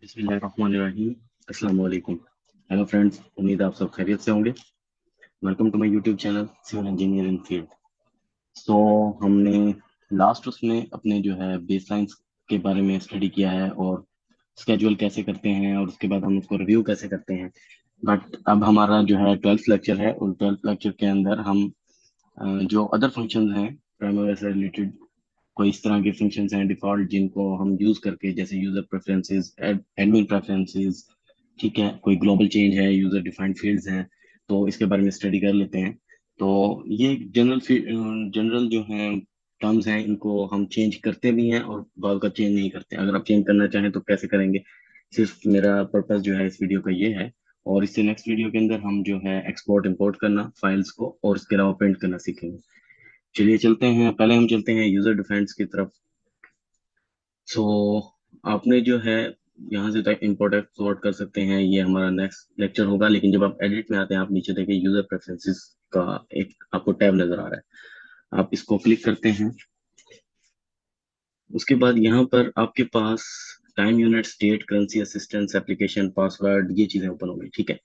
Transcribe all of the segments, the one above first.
बिस्मिल्लाहिर्रहमानिर्रहीम। अस्सलाम वालेकुम। हेलो फ्रेंड्स, उम्मीद है आप सब खैरियत से होंगे। Welcome to my YouTube channel civil engineering field. So हमने लास्ट उसमें अपने जो है बेसलाइंस के बारे में स्टडी किया है और स्केड्यूल कैसे करते हैं और उसके बाद हम उसको रिव्यू कैसे करते हैं। बट अब हमारा जो है 12th लेक्चर है और 12th लेक्चर के अंदर हम जो अदर फंक्शंस हैं प्राइमरी से रिलेटेड, कोई इस तरह के फंक्शंस हैं डिफॉल्ट जिनको हम यूज करके, जैसे यूजर प्रेफरेंसेस, एडमिन प्रेफरेंसेस, ठीक है, कोई ग्लोबल चेंज है, यूजर डिफाइंड फील्ड्स हैं, तो इसके बारे में स्टडी कर लेते हैं। तो ये जनरल जो है टर्म्स हैं, इनको हम चेंज करते भी हैं और बाद का चेंज नहीं करते। अगर आप चेंज करना चाहें तो कैसे करेंगे, सिर्फ मेरा पर्पस जो है इस वीडियो का ये है। और इससे नेक्स्ट वीडियो के अंदर हम जो है एक्सपोर्ट इंपोर्ट करना फाइल्स को और उसके अलावा प्रिंट करना सीखेंगे। चलिए चलते हैं, पहले हम चलते हैं यूजर डिफाइंड्स की तरफ। सो आपने जो है यहाँ से तक इंपोर्ट एक्सपोर्ट कर सकते हैं, ये हमारा नेक्स्ट लेक्चर होगा। लेकिन जब आप एडिट में आते हैं, आप नीचे देखिए यूजर प्रेफरेंसेस का एक आपको टैब नजर आ रहा है, आप इसको क्लिक करते हैं। उसके बाद यहाँ पर आपके पास time units, date, currency, assistance, application, password, ये चीजें ओपन हो गई, ठीक है।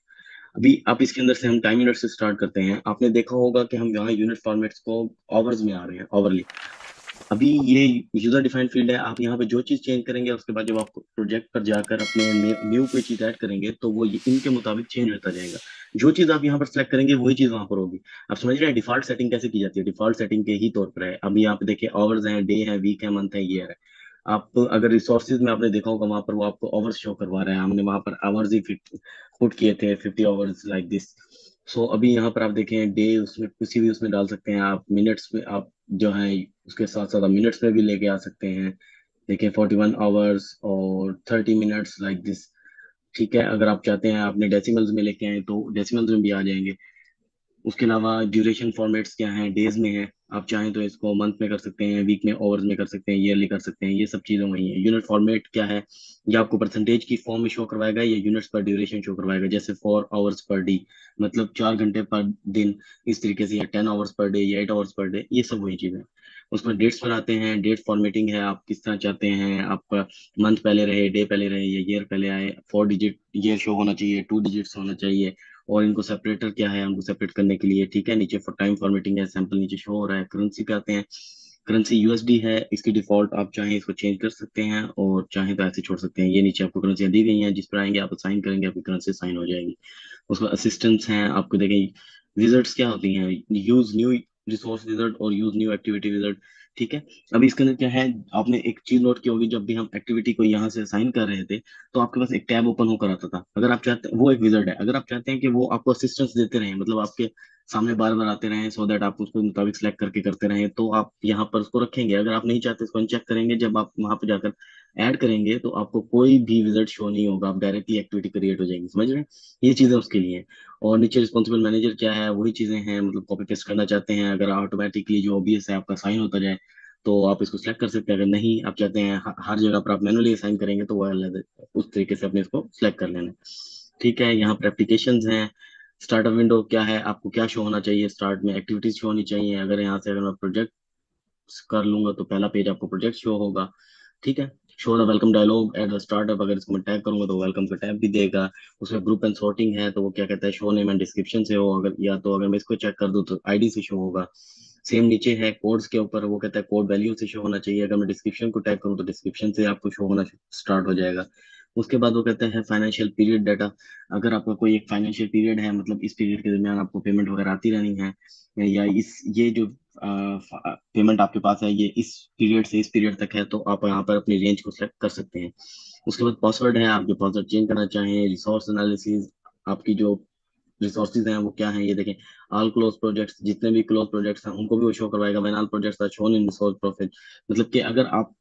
अभी आप इसके अंदर से हम टाइम यूनिट से स्टार्ट करते हैं। आपने देखा होगा कि हम यहाँ यूनिट फॉर्मेट्स को आवर्स में आ रहे हैं, ओवरली। अभी ये यूजर डिफाइंड फील्ड है, आप यहाँ पे जो चीज चेंज करेंगे उसके बाद जब आप प्रोजेक्ट पर जाकर अपने न्यू कोई चीज ऐड करेंगे तो वो इनके मुताबिक चेंज होता जाएगा। जो चीज आप यहाँ पर सिलेक्ट करेंगे वही चीज वहां पर होगी। आप समझ रहे हैं डिफॉल्ट सेटिंग कैसे की जाती है? डिफॉल्ट सेटिंग के ही तौर पर है। अभी यहाँ पे देखिए आवर्स हैं, डे है, वीक है, मंथ है, ईयर है। आप अगर रिसोर्सेज में आपने देखा होगा, वहां पर वो आपको आवर्स शो करवा रहा है। हमने वहां पर आवर्स ही पुट किए थे, 50 आवर्स लाइक दिस। सो अभी यहाँ पर आप देखें डे, उसमें किसी भी उसमें डाल सकते हैं आप। मिनट्स में आप जो है उसके साथ साथ आप मिनट्स में भी लेके आ सकते हैं। देखिए 41 आवर्स और 30 मिनट्स लाइक दिस, ठीक है। अगर आप चाहते हैं आपने डेसिमल्स में लेके आए तो डेसिमल्स में भी आ जाएंगे। उसके अलावा ड्यूरेशन फॉर्मेट्स क्या हैं, डेज में है। आप चाहें तो इसको मंथ में कर सकते हैं, वीक में, आवर्स में कर सकते हैं, ईयरली कर सकते हैं। ये सब चीज़ें वही है। यूनिट फॉर्मेट क्या है, ये आपको परसेंटेज की फॉर्म में शो करवाएगा, ये यूनिट्स पर ड्यूरेशन शो करवाएगा। जैसे 4 आवर्स पर डे, मतलब 4 घंटे पर दिन, इस तरीके से, या 10 आवर्स पर डे, या 8 आवर्स पर डे, ये सब वही चीज़ें। उसमें डेट्स पर आते हैं। डेट फॉर्मेटिंग है, आप किस तरह चाहते हैं, आपका मंथ पहले रहे, डे पहले रहे, या ईयर पहले आए। 4 डिजिट ईयर शो होना चाहिए, 2 डिजिट्स होना चाहिए। और इनको सेपरेटर क्या है, उनको सेपरेट करने के लिए, ठीक है। नीचे फॉर टाइम फॉर्मेटिंग है, सैंपल नीचे शो हो रहा है। करेंसी पे आते हैं। करेंसी यूएसडी है, इसकी डिफॉल्ट, आप चाहें इसको चेंज कर सकते हैं और चाहें तो ऐसे छोड़ सकते हैं। ये नीचे आपको करेंसियाँ दी गई हैं, जिस पर आएंगे आप साइन करेंगे, आपकी करेंसी साइन हो जाएगी। उसमें असिस्टेंट्स हैं, आपको देखें। विजर्ट्स क्या होती हैं, यूज न्यू रिसोर्स विजर्ट और यूज न्यू एक्टिविटी विजर्ट, ठीक है। अभी इसके अंदर क्या है, आपने एक चीज नोट की होगी, जब भी हम एक्टिविटी को यहाँ से साइन कर रहे थे तो आपके पास एक टैब ओपन होकर आता था। अगर आप चाहते, वो एक विजर्ट है, अगर आप चाहते हैं कि वो आपको असिस्टेंस देते रहें, मतलब आपके सामने बार बार आते रहें, सो दैट आप उसको मुताबिक सेलेक्ट करके करते रहें, तो आप यहाँ पर उसको रखेंगे। अगर आप नहीं चाहते, इसको अनचेक करेंगे। जब आप वहां पर जाकर ऐड करेंगे तो आपको कोई भी विजर्ट शो नहीं होगा, आप डायरेक्टली एक्टिविटी क्रिएट हो जाएगी, समझ रहे हैं? ये चीजें उसके लिए हैं। और नीचे रिस्पॉन्सिबल मैनेजर क्या है, वही चीजें हैं, मतलब कॉपी पेस्ट करना चाहते हैं। अगर ऑटोमेटिकली जो ओबीएस है आपका साइन होता जाए तो आप इसको सिलेक्ट कर सकते हैं। अगर नहीं, आप चाहते हैं हर जगह पर आप मैनुअली साइन करेंगे, तो वो अलग है। उस तरीके से अपने इसको सिलेक्ट कर लेना है, ठीक है। यहाँ पर एप्लीकेशंस हैं। स्टार्टअप विंडो क्या है, आपको क्या शो होना चाहिए, स्टार्ट में एक्टिविटीज शो होनी चाहिए। अगर यहाँ से अगर मैं प्रोजेक्ट कर लूंगा तो पहला पेज आपको प्रोजेक्ट शो होगा, ठीक है। Show the welcome dialogue at the startup, अगर इसको मैं टैग करूंगा तो वेलकम का टैग भी देगा। उसमें ग्रुप एंड सॉर्टिंग है, तो वो क्या कहता है, शो नेम एंड डिस्क्रिप्शन से हो। अगर या तो अगर मैं इसको चेक कर दूं तो आईडी से शो होगा। सेम नीचे है कोड्स के ऊपर, वो कहता है कोड वैल्यू से शो होना चाहिए। अगर मैं डिस्क्रिप्शन को टैग करूँ तो डिस्क्रिप्शन से आपको शो होना स्टार्ट हो जाएगा। उसके बाद वो कहता है फाइनेंशियल पीरियड डाटा। अगर आपका कोई एक फाइनेंशियल पीरियड है, मतलब इस पीरियड के दरमियान आपको पेमेंट वगैरह आती रहनी है, या इस ये जो पेमेंट आपके पास है ये इस पीरियड से इस पीरियड तक है, तो आप यहाँ पर अपनी रेंज को सेलेक्ट कर सकते हैं। उसके बाद पासवर्ड है, आप जो पासवर्ड चेंज करना चाहें। रिसोर्स एनालिसिस, आपकी जो रिसोर्सेज हैं वो क्या हैं, ये देखें। ऑल क्लोज प्रोजेक्ट्स, जितने भी क्लोज प्रोजेक्ट्स हैं उनको भी वो शो करवाएगा। When all projects are shown in resource profile, मतलब कि अगर आप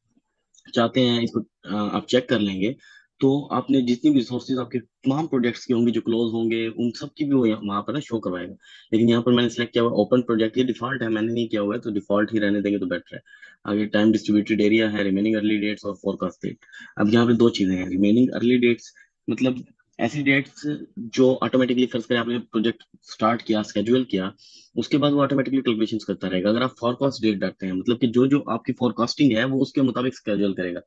चाहते हैं इसको आप चेक कर लेंगे, तो आपने जितनी भी रिसोर्सेज आपके तमाम प्रोजेक्ट्स के होंगे जो क्लोज होंगे, उन सब की भी वो वहां पर ना शो करवाएगा। लेकिन यहाँ पर मैंने सेलेक्ट किया हुआ ओपन प्रोजेक्ट, ये डिफॉल्ट है, मैंने नहीं किया हुआ है, तो डिफॉल्ट ही रहने देंगे तो बेटर है। आगे टाइम डिस्ट्रीब्यूटेड एरिया है, रिमेनिंग अर्ली डेट्स और फोरकास्ट डेट। अब यहाँ पे दो चीजें हैं, रिमेनिंग अर्ली डेट्स, मतलब ऐसी डेट्स जो ऑटोमेटिकली, फर्ज करें आपने प्रोजेक्ट स्टार्ट किया, स्केड्यूल किया, उसके बाद वो ऑटोमेटिकली कैलकुलेशंस करता रहेगा। अगर आप फोरकास्ट डेट डालते हैं, मतलब कि जो जो आपकी फोरकास्टिंग है वो उसके मुताबिक स्केड्यूल करेगा।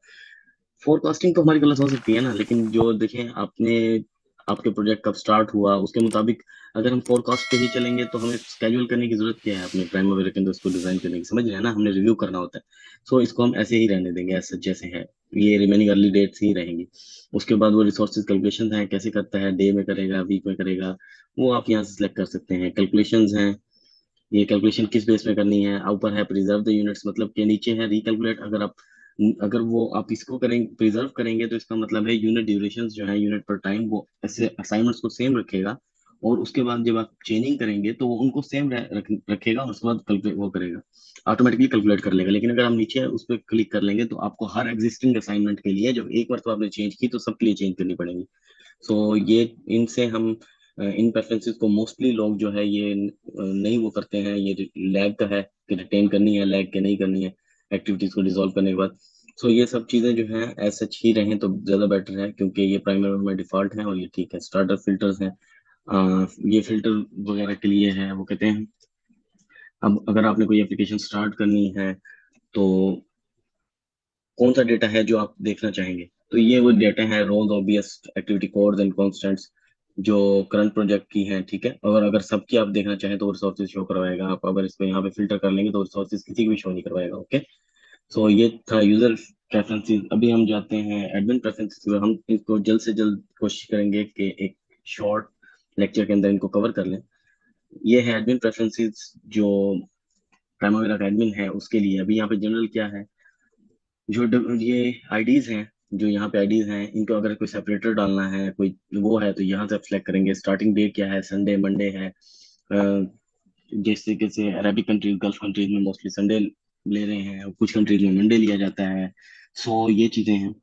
फोरकास्टिंग तो हमारी गलत हो सकती है ना, लेकिन जो देखें आपने, आपके प्रोजेक्ट कब स्टार्ट हुआ उसके मुताबिक अगर हम फोरकास्ट पे ही चलेंगे तो हमें स्केड्यूल करने की जरूरत क्या है अपने प्राइमरी के अंदर उसको डिजाइन करने की, समझ रहे हैं ना, हमने रिव्यू करना होता है। सो इसको हम ऐसे ही रहने देंगे, ऐसे जैसे है, ये रिमेनिंग अर्ली डेट्स ही रहेंगी। उसके बाद वो रिसोर्सेज कैलकुलेशन है कैसे करता है, डे में करेगा, वीक में करेगा, वो आप यहाँ से सिलेक्ट कर सकते हैं। कैलकुलेशंस हैं, ये कैलकुलेशन किस बेस में करनी है। ऊपर है प्रिजर्व द यूनिट्स, मतलब के नीचे है रिकैलकुलेट। अगर आप, अगर वो आप इसको करेंगे, प्रिजर्व करेंगे, तो इसका मतलब है यूनिट ड्यूरेशंस जो है, यूनिट पर टाइम, वो ऐसे असाइनमेंट्स को सेम रखेगा। और उसके बाद जब आप चेंजिंग करेंगे तो वो उनको सेम रखेगा, और उसके बाद कैलकुलेट वो करेगा, ऑटोमेटिकली कैलकुलेट कर लेगा। लेकिन अगर हम नीचे उस पर क्लिक कर लेंगे तो आपको हर एग्जिस्टिंग असाइनमेंट के लिए, जब एक बार तो आपने चेंज की तो सबके लिए चेंज करनी पड़ेगी। सो ये, इनसे हम, इन प्रेफरेंसेस को मोस्टली लोग जो है ये नहीं वो करते हैं, ये लैग का है कि रिटेन करनी है, लैग के नहीं करनी है एक्टिविटीज को डिसॉल्व करने के बाद। सो ये सब चीजें जो हैं एज सच ही रहें तो ज्यादा बेटर है, क्योंकि ये प्राइमरी में डिफॉल्ट है और ये ठीक है। स्टार्टर फिल्टर्स हैं, ये फिल्टर वगैरह के लिए है, वो कहते हैं अब अगर आपने कोई एप्लीकेशन स्टार्ट करनी है तो कौन सा डेटा है जो आप देखना चाहेंगे, तो ये वो डेटा है, roles, OBS, activity codes and constants, जो करंट प्रोजेक्ट की हैं, ठीक है। और अगर सबकी आप देखना चाहें तो रिसोर्सेज शो करवाएगा। आप अगर इसको यहाँ पे फिल्टर कर लेंगे तो रिसोर्सेज किसी की भी शो नहीं करवाएगा, ओके। सो ये था यूजर प्रेफरेंसेस। अभी हम जाते हैं एडमिन प्रेफरेंसेस में। हम इसको जल्द से जल्द कोशिश करेंगे कि एक शॉर्ट लेक्चर के अंदर इनको कवर कर लें। ये है एडमिन प्रेफरेंसेस जो प्राइमरी का एडमिन है उसके लिए। अभी यहाँ पे जनरल क्या है, जो ये आईडीज हैं, जो यहाँ पे आईडीज हैं, इनको अगर कोई सेपरेटर डालना है, कोई वो है, तो यहाँ से आप सिलेक्ट करेंगे। स्टार्टिंग डे क्या है, संडे, मंडे है। जैसे कैसे अरेबिक कंट्रीज, गल्फ कंट्रीज में मोस्टली संडे ले रहे हैं, और कुछ कंट्रीज में मंडे लिया जाता है। सो ये चीजें हैं।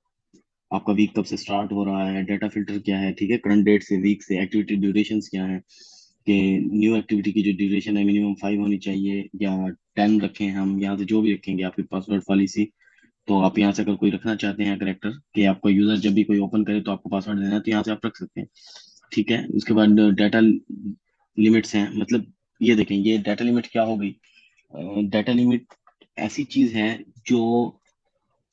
आपका वीक कब से स्टार्ट हो रहा है, डाटा फिल्टर क्या है, ठीक है, करंट डेट से, वीक से, एक्टिविटी ड्यूरेशन क्या है, कि न्यू एक्टिविटी की जो ड्यूरेशन है मिनिमम 5 होनी चाहिए या 10 रखें। हम यहाँ से जो भी रखेंगे आपकी पासवर्ड पॉलिसी। तो आप यहाँ से अगर कोई रखना चाहते हैं करेक्टर, कि आपका यूजर जब भी कोई ओपन करे तो आपको पासवर्ड देना है, तो यहाँ से आप रख सकते हैं, ठीक है। उसके बाद डाटा लिमिट्स हैं, मतलब ये देखें, ये डाटा लिमिट क्या हो गई। डाटा लिमिट ऐसी चीज है जो,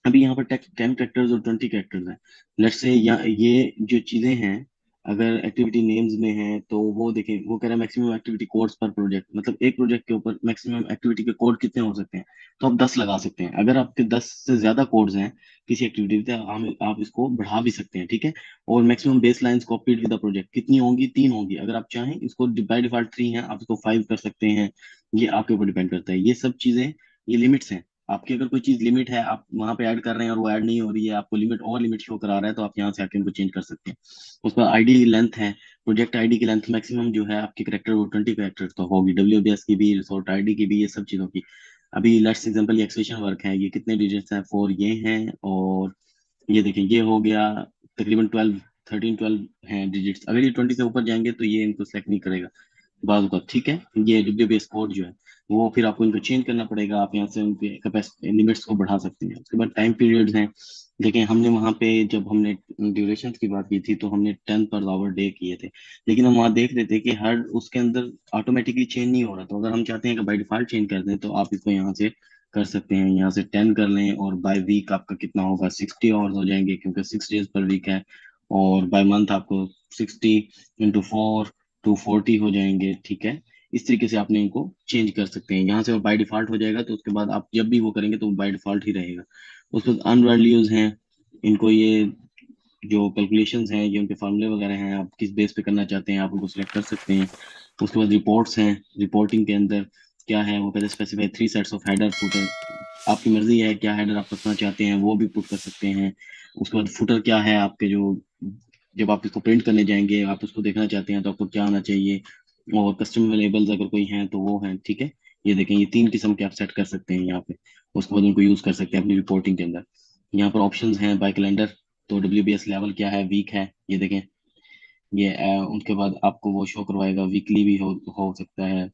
अभी यहाँ पर 10 कैरेक्टर्स और 20 कैरेक्टर्स हैं। लेट्स से या ये जो चीजें हैं, अगर एक्टिविटी नेम्स में है तो वो देखें, वो कह रहा है मैक्सिमम एक्टिविटी कोड्स पर प्रोजेक्ट, मतलब एक प्रोजेक्ट के ऊपर मैक्सिमम एक्टिविटी के कोड कितने हो सकते हैं, तो आप 10 लगा सकते हैं। अगर आपके 10 से ज्यादा कोड्स हैं किसी एक्टिविटी पे, तो हम आप इसको बढ़ा भी सकते हैं, ठीक है। और maximum base lines copied with the project कितनी होंगी, 3 होंगी। अगर आप चाहें इसको, बाय डिफॉल्ट 3 है, आप इसको 5 कर सकते हैं। ये आपके ऊपर डिपेंड करता है, ये सब चीजें, ये लिमिट्स हैं। आपकी अगर कोई चीज लिमिट है, आप वहां पे ऐड कर रहे हैं और वो ऐड नहीं हो रही है, आपको लिमिट और लिमिट शो करा रहा है, तो आप यहाँ से आके उनको चेंज कर सकते हैं। उसका आईडी लेंथ है, प्रोजेक्ट आईडी की लेंथ मैक्सिमम जो है आपके करेक्टर वो 20 कैरेक्टर तो होगी, डब्ल्यूबीएस की भी, रिसोर्ट आईडी की भी, ये सब चीजों की। अभी लेट्स एग्जांपल, ये एक्सप्रेशन वर्क है, ये कितने डिजिट्स हैं, 4 ये हैं। और ये देखें, ये हो गया तकरीबन 12, 13, 12 हैं डिजिट्स। अगर ये 20 से ऊपर जाएंगे तो ये इनको सेलेक्ट नहीं करेगा बाजू का, ठीक है। ये डब्ल्यूबीएस कोड जो है वो फिर आपको इनको चेंज करना पड़ेगा। आप यहाँ से उनके कैपेसिटी लिमिट्स को बढ़ा सकते हैं। उसके बाद टाइम पीरियड्स हैं। देखें, हमने वहाँ पे जब हमने ड्यूरेशन की बात की थी तो हमने 10 पर आवर डे किए थे, लेकिन हम वहाँ देख रहे थे कि हर उसके अंदर ऑटोमेटिकली चेंज नहीं हो रहा। तो अगर हम चाहते हैं कि बाई डिफॉल्ट चेंज कर दें तो आप इसको यहाँ से कर सकते हैं। यहाँ से 10 कर लें, और बाय वीक आपका कितना होगा, 60 आवर्स हो जाएंगे, क्योंकि 6 डेज पर वीक है। और बाय मंथ आपको 60 × 4 240 हो जाएंगे, ठीक है। इस तरीके से आपने इनको चेंज कर सकते हैं यहाँ से, और बाय डिफॉल्ट हो जाएगा। तो उसके बाद आप जब भी वो करेंगे तो बाय डिफॉल्ट ही रहेगा। उसके बाद अनवैल्यूज हैं, इनको ये जो कैलकुलेशंस हैं, ये उनके फार्मूले वगैरह हैं, आप किस बेस पे करना चाहते हैं आप उनको सिलेक्ट कर सकते हैं। उसके बाद रिपोर्ट्स हैं, रिपोर्टिंग के अंदर क्या है, वो कहते हैं specify 3 sets of header footer. आपकी मर्जी है क्या हेडर आप रखना चाहते हैं, वो भी पुट कर सकते हैं। उसके बाद फुटर क्या है आपके, जो जब आप इसको प्रिंट करने जाएंगे आप उसको देखना चाहते हैं तो आपको क्या आना चाहिए। और कस्टम लेबल्स अगर कोई हैं तो वो हैं, ठीक है। ये देखें, ये 3 किस्म के आप सेट कर सकते हैं यहाँ पे। उसके बाद उनको यूज कर सकते हैं अपनी रिपोर्टिंग के अंदर। यहाँ पर ऑप्शंस हैं बाय कैलेंडर, तो डब्ल्यूबीएस लेवल क्या है, वीक है, ये देखें। ये उनके बाद आपको वो शो करवाएगा, वीकली भी हो सकता है,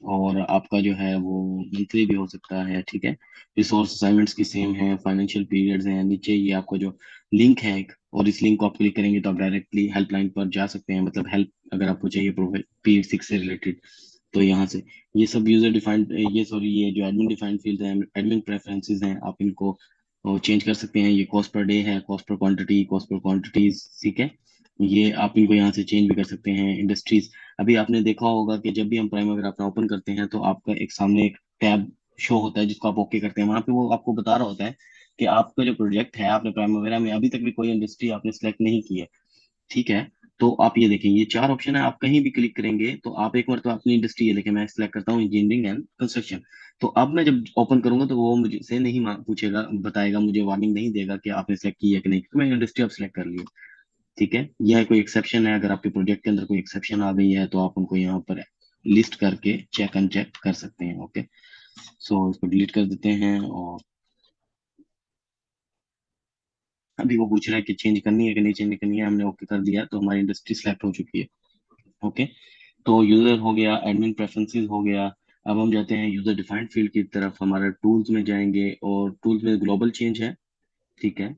और आपका जो है वो मंथली भी हो सकता है, ठीक है। रिसोर्स असाइनमेंट्स की सेम है, फाइनेंशियल पीरियड्स हैं नीचे। ये आपका जो लिंक है एक, और इस लिंक को आप क्लिक करेंगे तो आप डायरेक्टली हेल्पलाइन पर जा सकते हैं, मतलब हेल्प अगर आपको चाहिए P6 से रिलेटेड, तो यहाँ से ये सब यूजर डिफाइंड, ये सॉरी, ये जो एडमिन डिफाइंड फील्ड है, एडमिन प्रेफरेंसेस हैं, आप इनको और चेंज कर सकते हैं। ये कॉस्ट पर डे है, cost per quantity, cost per quantities, ठीक है। ये आप इनको यहाँ से चेंज भी कर सकते हैं। इंडस्ट्रीज, अभी आपने देखा होगा कि जब भी हम प्राइम वगैरह अपना ओपन करते हैं तो आपका एक सामने एक टैब शो होता है जिसको आप ओके करते हैं। वहां पे वो आपको बता रहा होता है कि आपका जो प्रोजेक्ट है, आपने प्राइम वगैरह में अभी तक भी कोई इंडस्ट्री आपने सेलेक्ट नहीं की है, ठीक है। तो आप ये देखें, ये चार ऑप्शन है, आप कहीं भी क्लिक करेंगे तो आप एक बार तो अपनी इंडस्ट्री, ये देखें मैं सिलेक्ट करता हूँ इंजीनियरिंग एंड कंस्ट्रक्शन। तो अब मैं जब ओपन करूंगा तो वो मुझे से नहीं पूछेगा, बताएगा, मुझे वार्निंग नहीं देगा कि आपने सेलेक्ट की है कि नहीं, तो मैं इंडस्ट्री अब सेलेक्ट कर लिया, ठीक है। यह कोई एक्सेप्शन है, अगर आपके प्रोजेक्ट के अंदर कोई एक्सेप्शन आ गई है तो आप उनको यहाँ पर लिस्ट करके चेक अनचेक कर सकते हैं, ओके। सो इसको डिलीट कर देते हैं। और अभी वो पूछ रहा है कि चेंज करनी है कि नहीं चेंज करनी है, हमने ओके कर दिया तो हमारी इंडस्ट्री सेलेक्ट हो चुकी है, ओके। तो यूजर हो गया, एडमिन प्रेफरेंसेस हो गया। अब हम जाते हैं यूजर डिफाइंड फील्ड की तरफ, हमारा टूल्स में जाएंगे और टूल्स में ग्लोबल चेंज है, ठीक है।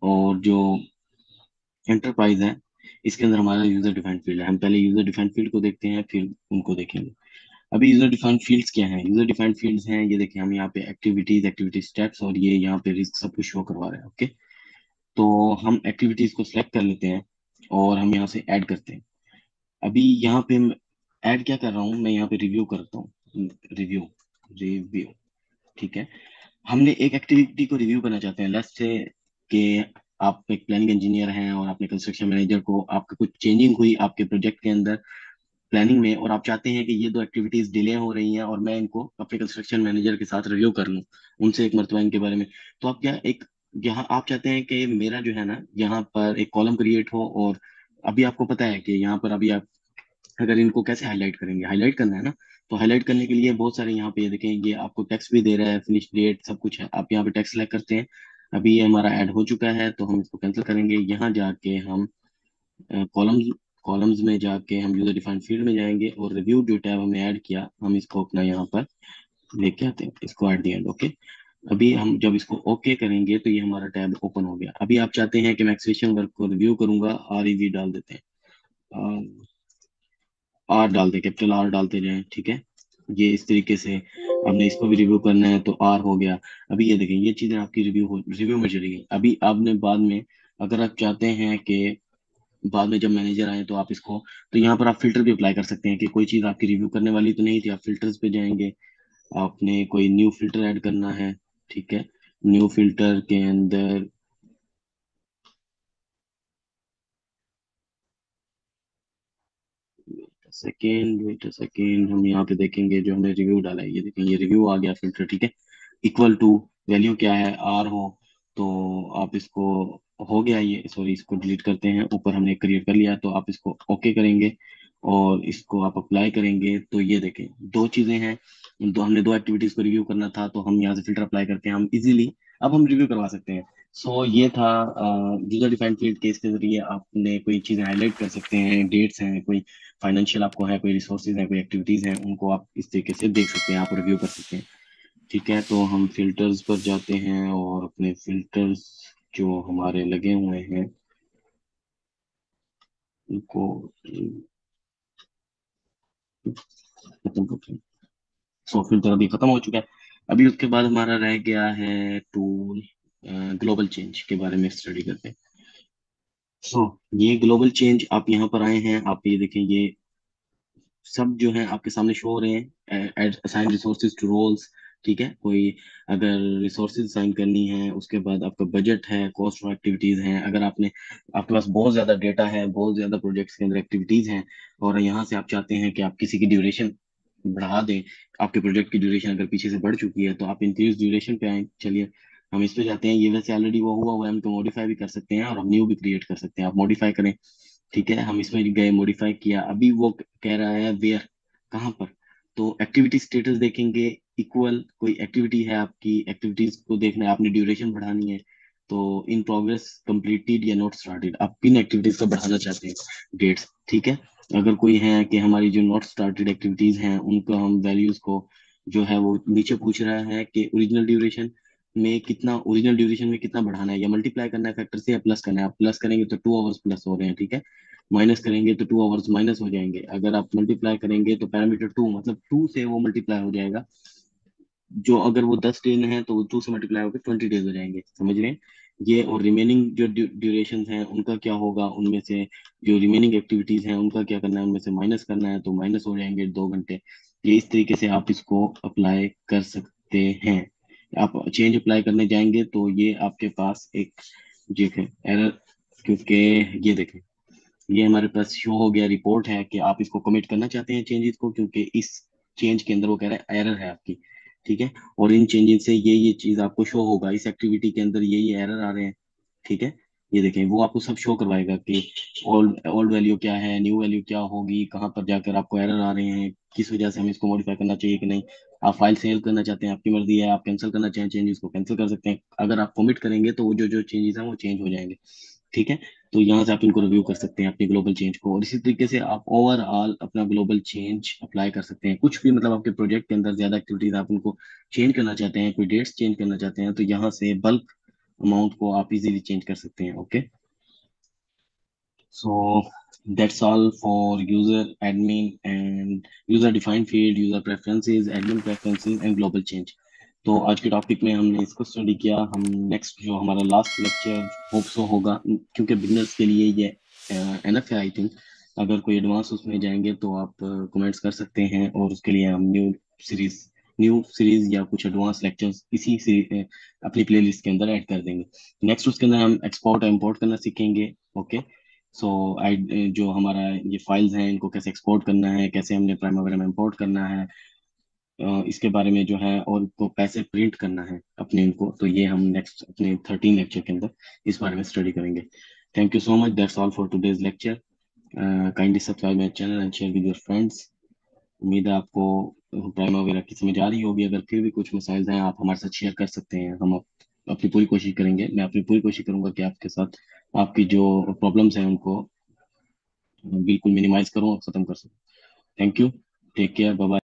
और जो एंटरप्राइज है, इसके अंदर हमारा यूजर डिफाइंड फील्ड है। हम पहले यूजर डिफाइंड फील्ड को देखते हैं, फिर उनको देखेंगे। अभी यूजर डिफाइंड फील्ड्स क्या हैं? यूजर डिफाइंड फील्ड्स हैं, ये देखिए हम यहाँ पे एक्टिविटीज, एक्टिविटी स्टेप्स, और ये यहाँ पे रिस्क सब कुछ शो करवा रहा है, ओके। तो हम एक्टिविटीज को सिलेक्ट कर लेते हैं और हम यहाँ से ऐड करते हैं। अभी यहाँ पे मैं ऐड क्या कर रहा हूँ, मैं यहाँ पे रिव्यू करता हूँ, रिव्यू, रिव्यू, ठीक है। हमने एक एक्टिविटी को रिव्यू करना चाहते हैं, लेट्स से कि आप एक प्लानिंग इंजीनियर हैं और आपने कंस्ट्रक्शन मैनेजर को, आपका कुछ चेंजिंग हुई आपके प्रोजेक्ट के अंदर प्लानिंग में, और आप चाहते हैं कि ये दो एक्टिविटीज डिले हो रही हैं और मैं इनको अपने कंस्ट्रक्शन मैनेजर के साथ रिव्यू कर लूँ, उनसे एक मरतबा इनके बारे में। तो आप क्या एक, यहाँ आप चाहते हैं कि मेरा जो है ना यहाँ पर एक कॉलम क्रिएट हो, और अभी आपको पता है कि यहाँ पर अभी आप अगर इनको कैसे हाईलाइट करेंगे, हाईलाइट करना है ना, तो हाईलाइट करने के लिए बहुत सारे यहाँ पे ये देखें, ये आपको टेक्स्ट भी दे रहा है, फिनिश डेट सब कुछ है। आप यहाँ पे टेक्स्ट सेलेक्ट करते हैं। अभी ये हमारा ऐड हो चुका है तो हम इसको कैंसिल करेंगे। यहाँ जाके हम कॉलम्स, कॉलम्स में जाके हम यूजर डिफाइंड फील्ड में जाएंगे और रिव्यू जो टैब हमने ऐड किया, हम इसको अपना यहाँ पर लेके आते हैं, इसको एट द एंड, ओके। अभी हम जब इसको ओके करेंगे तो ये हमारा टैब ओपन हो गया। अभी आप चाहते हैं कि मैं एक्सप्रेशन वर्क को रिव्यू करूंगा, REV डाल देते हैं, आर डालते, कैपिटल आर डालते जाएं, ठीक है। ये इस तरीके से हमने इसको भी रिव्यू करना है तो आर हो गया। अभी ये देखें, ये चीजें आपकी रिव्यू में चली गई। अभी आपने बाद में, अगर आप चाहते हैं कि बाद में जब मैनेजर आए तो आप इसको, तो यहाँ पर आप फिल्टर भी अप्लाई कर सकते हैं कि कोई चीज आपकी रिव्यू करने वाली तो नहीं थी, आप फिल्टर्स पे जाएंगे, आपने कोई न्यू फिल्टर ऐड करना है, ठीक है। न्यू फिल्टर के अंदर, सेकेंड, वेट अ सेकेंड, हम यहाँ पे देखेंगे जो हमने रिव्यू डाला है, ये देखें ये रिव्यू आ गया फिल्टर, ठीक है। इक्वल टू, वैल्यू क्या है, आर हो, तो आप इसको, हो गया ये, सॉरी इसको डिलीट करते हैं, ऊपर हमने क्रिएट कर लिया तो आप इसको ओके करेंगे और इसको आप अप्लाई करेंगे तो ये देखें दो चीजें हैं। दो, हमने दो एक्टिविटीज को रिव्यू करना था तो हम यहाँ से फिल्टर अप्लाई करके हम इजीली अब हम रिव्यू करवा सकते हैं। सो ये था यूजर डिफाइंड फील्ड केस के जरिए आपने कोई चीजें हाईलाइट कर सकते हैं, डेट्स हैं, कोई फाइनेंशियल आपको है, कोई रिसोर्सेज है, कोई एक्टिविटीज हैं, उनको आप इस तरीके से देख सकते हैं, आप रिव्यू कर सकते हैं, ठीक है। तो हम फिल्टर्स पर जाते हैं और अपने फिल्टर्स जो हमारे लगे हुए हैं उनको खत्म करते हैं। सो फिल्टर अभी खत्म हो चुका है। अभी उसके बाद हमारा रह गया है टूल, ग्लोबल चेंज के बारे में स्टडी करते हैं। सो ये ग्लोबल चेंज, आप यहाँ पर आए हैं, आप ये देखें, ये सब जो है आपके सामने शो हो रहे हैं, असाइन रिसोर्सेज टू रोल्स, ठीक है। कोई अगर रिसोर्सेज असाइन करनी है, उसके बाद आपका बजट है, कॉस्ट ऑफ एक्टिविटीज हैं, अगर आपने, आपके पास बहुत ज्यादा डेटा है, बहुत ज्यादा प्रोजेक्ट्स के अंदर एक्टिविटीज हैं, और यहाँ से आप चाहते हैं कि आप किसी की ड्यूरेशन बढ़ा दें, आपके प्रोजेक्ट की ड्यूरेशन अगर पीछे से बढ़ चुकी है तो आप इंक्रीज ड्यूरेशन पे आए, चलिए हम इस पे जाते हैं। ये वैसे ऑलरेडी वो हुआ हुआ है, हम तो मॉडिफाई भी कर सकते हैं और हम न्यू भी क्रिएट कर सकते हैं, आप मॉडिफाई करें, ठीक है। हम इसमें गए, मॉडिफाई किया, अभी वो कह रहा है वेयर, कहाँ पर, तो एक्टिविटी स्टेटस देखेंगे, इक्वल, कोई एक्टिविटी है आपकी, एक्टिविटीज को देखना है, आपने ड्यूरेशन बढ़ानी है तो इन प्रोग्रेस, कंप्लीटेड या नॉट स्टार्टेड, आप किन एक्टिविटीज को बढ़ाना चाहते हैं, डेट्स, ठीक है। अगर कोई है कि हमारी जो नॉट स्टार्टेड एक्टिविटीज हैं उनको हम वैल्यूज को जो है वो नीचे पूछ रहा है कि ओरिजिनल ड्यूरेशन में कितना बढ़ाना है, या मल्टीप्लाई करना है फैक्टर से, या प्लस करना है। आप प्लस करेंगे तो 2 आवर्स प्लस हो रहे हैं, ठीक है। माइनस करेंगे तो 2 आवर्स माइनस हो जाएंगे। अगर आप मल्टीप्लाई करेंगे तो पैरामीटर 2, मतलब 2 से वो मल्टीप्लाई हो जाएगा, जो अगर वो 10 दिन है तो वो 2 से मल्टीप्लाई होकर 20 डेज हो जाएंगे, समझ रहे हैं ये। और रिमेनिंग जो ड्यूरेशन है उनका क्या होगा, उनमें से जो रिमेनिंग एक्टिविटीज हैं उनका क्या करना है, उनमें से माइनस करना है, तो माइनस हो जाएंगे 2 घंटे। ये इस तरीके से आप इसको अप्लाई कर सकते हैं। आप चेंज अप्लाई करने जाएंगे तो ये आपके पास एक जो है एरर, क्योंकि ये देखें, ये हमारे पास शो हो गया, रिपोर्ट है कि आप इसको कमिट करना चाहते हैं चेंजेस को, क्योंकि इस चेंज के अंदर वो कह रहा है एरर है आपकी, ठीक है। और इन चेंजेस से ये चीज आपको शो होगा, इस एक्टिविटी के अंदर ये एरर आ रहे हैं, ठीक है। ये देखें, वो आपको सब शो करवाएगा कि ओल्ड ओल्ड वैल्यू क्या है, न्यू वैल्यू क्या होगी, कहाँ पर जाकर आपको एरर आ रहे हैं, किस वजह से हमें इसको मॉडिफाई करना चाहिए कि नहीं। आप फाइल सेव करना चाहते हैं, आपकी मर्जी है, आप कैंसिल करना चाहें चेंजेस को कैंसिल कर सकते हैं। अगर आप कमिट करेंगे तो वो जो जो चेंजेस हैं वो चेंज हो जाएंगे, ठीक है। तो यहाँ से आप इनको रिव्यू कर सकते हैं अपनी ग्लोबल चेंज को, और इसी तरीके से आप ओवरऑल अपना ग्लोबल चेंज अप्लाई कर सकते हैं। कुछ भी मतलब आपके प्रोजेक्ट के अंदर ज्यादा एक्टिविटीज आप उनको चेंज करना चाहते हैं, कोई डेट्स चेंज करना चाहते हैं, तो यहाँ से बल्क अमाउंट को आप इजीली चेंज कर सकते हैं। Okay, so that's all for user admin and user defined field, user preferences, admin preferences and global change। तो आज के टॉपिक में हमने इसको स्टडी किया। हम नेक्स्ट जो हमारा लास्ट लेक्चर होप सो होगा, क्योंकि बिगनर्स के लिए ये एनफ है आई थिंक। अगर कोई एडवांस उसमें जाएंगे तो आप कमेंट्स कर सकते हैं, और उसके लिए हम सीरीज न्यू सीरीज या कुछ एडवांस लेक्चर्स इसी से अपनी प्लेलिस्ट के अंदर ऐड कर देंगे। नेक्स्ट उसके अंदर हम एक्सपोर्ट और इम्पोर्ट करना सीखेंगे। ओके, सो आई जो हमारा ये फाइल्स हैं इनको कैसे एक्सपोर्ट करना है, कैसे हमने प्राइम वगैरह में इंपोर्ट करना है, इसके बारे में जो है, और इनको कैसे प्रिंट करना है अपने इनको, तो ये हम नेक्स्ट अपने 13 लेक्चर के अंदर इस बारे में स्टडी करेंगे। Thank you so much, that's all for today's lecture. Kindly subscribe my channel and share with your friends. उम्मीद है आपको प्राइम वगैरह की समझ आ रही होगी। अगर फिर भी कुछ मसाइल हैं आप हमारे साथ शेयर कर सकते हैं, हम अपनी पूरी कोशिश करेंगे, मैं अपनी पूरी कोशिश करूंगा कि आपके साथ आपकी जो प्रॉब्लम्स हैं उनको बिल्कुल मिनिमाइज करूँ और खत्म कर सकूँ। Thank you, take care, bye bye.